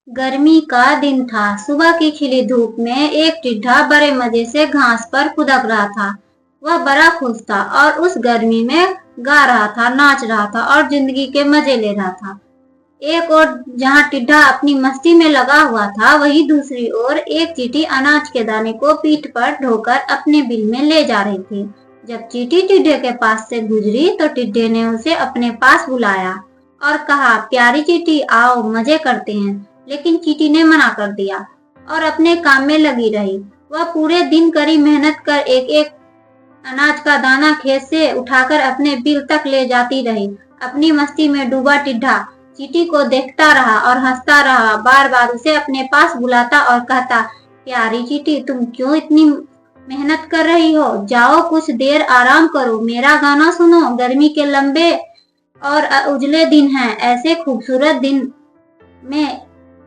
गर्मी का दिन था। सुबह की खिली धूप में एक टिड्ढा बड़े मजे से घास पर खुदक रहा था। वह बड़ा खुश था और उस गर्मी में गा रहा था, नाच रहा था और जिंदगी के मजे ले रहा था। एक और जहाँ टिड्ढा अपनी मस्ती में लगा हुआ था, वही दूसरी ओर एक चींटी अनाज के दाने को पीठ पर ढोकर अपने बिल में ले जा रही थी। जब चींटी टिड्ढे के पास से गुजरी तो टिड्ढे ने उसे अपने पास बुलाया और कहा, प्यारी चींटी, आओ मजे करते हैं। लेकिन चींटी ने मना कर दिया और अपने काम में लगी रही। वह पूरे दिन कड़ी मेहनत कर एक एक अनाज का दाना खेत से उठाकर अपने बिल तक ले जाती रही। अपनी मस्ती में डूबा टिड्ढा चींटी को देखता रहा और हंसता रहा, बार बार उसे अपने पास बुलाता और कहता, प्यारी चींटी, तुम क्यों इतनी मेहनत कर रही हो? जाओ कुछ देर आराम करो, मेरा गाना सुनो। गर्मी के लंबे और उजले दिन हैं, ऐसे खूबसूरत दिन में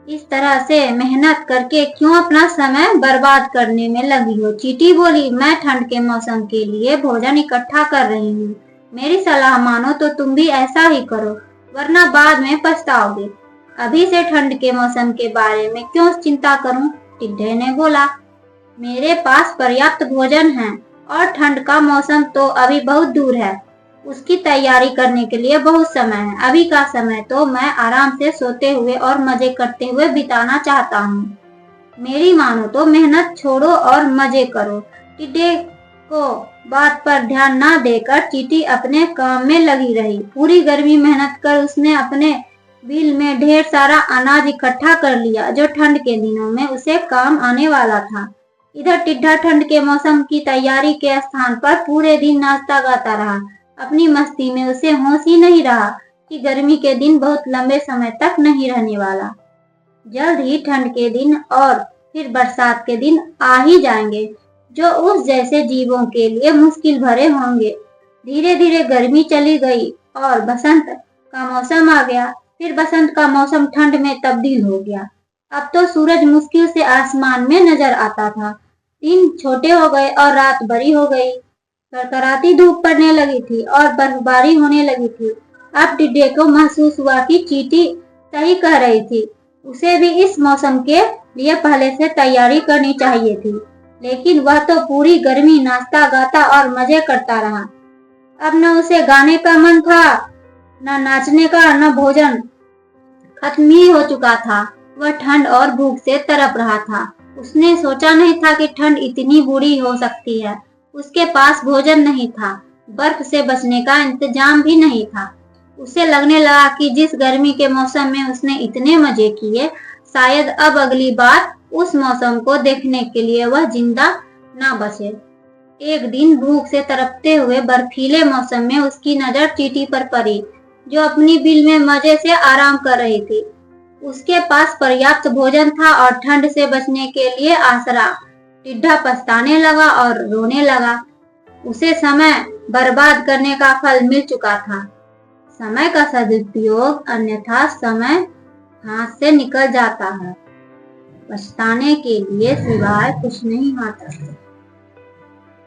इस तरह से मेहनत करके क्यों अपना समय बर्बाद करने में लगी हो? चींटी बोली, मैं ठंड के मौसम के लिए भोजन इकट्ठा कर रही हूँ। मेरी सलाह मानो तो तुम भी ऐसा ही करो, वरना बाद में पछताओगे। अभी से ठंड के मौसम के बारे में क्यों चिंता करूं? टिड्ढे ने बोला, मेरे पास पर्याप्त भोजन है और ठंड का मौसम तो अभी बहुत दूर है। उसकी तैयारी करने के लिए बहुत समय है। अभी का समय तो मैं आराम से सोते हुए और मजे करते हुए बिताना चाहता हूँ। मेरी मानो तो मेहनत छोड़ो और मजे करो। टिड्ढे को बात पर ध्यान न देकर चींटी अपने काम में लगी रही। पूरी गर्मी मेहनत कर उसने अपने बिल में ढेर सारा अनाज इकट्ठा कर लिया, जो ठंड के दिनों में उसे काम आने वाला था। इधर टिड्ढा ठंड के मौसम की तैयारी के स्थान पर पूरे दिन नाचता गाता रहा। अपनी मस्ती में उसे होश ही नहीं रहा कि गर्मी के दिन बहुत लंबे समय तक नहीं रहने वाला। जल्द ही ठंड के दिन और फिर बरसात के दिन आ ही जाएंगे, जो उस जैसे जीवों के लिए मुश्किल भरे होंगे। धीरे धीरे गर्मी चली गई और बसंत का मौसम आ गया। फिर बसंत का मौसम ठंड में तब्दील हो गया। अब तो सूरज मुश्किल से आसमान में नजर आता था। दिन छोटे हो गए और रात बड़ी हो गई। करकराती धूप पड़ने लगी थी और बर्फबारी होने लगी थी। अब टिड्ढे को महसूस हुआ कि चींटी सही कह रही थी। उसे भी इस मौसम के लिए पहले से तैयारी करनी चाहिए थी। लेकिन वह तो पूरी गर्मी नाचता गाता और मजे करता रहा। अब न उसे गाने का मन था, न नाचने का, न भोजन खत्म ही हो चुका था। वह ठंड और भूख से तड़प रहा था। उसने सोचा नहीं था कि ठंड इतनी बुरी हो सकती है। उसके पास भोजन नहीं था, बर्फ से बचने का इंतजाम भी नहीं था। उसे लगने लगा कि जिस गर्मी के मौसम में उसने इतने मजे किए, शायद अब अगली बार उस मौसम को देखने के लिए वह जिंदा ना बचे। एक दिन भूख से तड़पते हुए बर्फीले मौसम में उसकी नजर चींटी पर पड़ी, जो अपनी बिल में मजे से आराम कर रही थी। उसके पास पर्याप्त भोजन था और ठंड से बचने के लिए आसरा। टिड्ढा पछताने लगा और रोने लगा। उसे समय बर्बाद करने का फल मिल चुका था। समय का सदुपयोग, अन्यथा समय हाथ से निकल जाता है। पछताने के लिए सिवाय कुछ नहीं आता।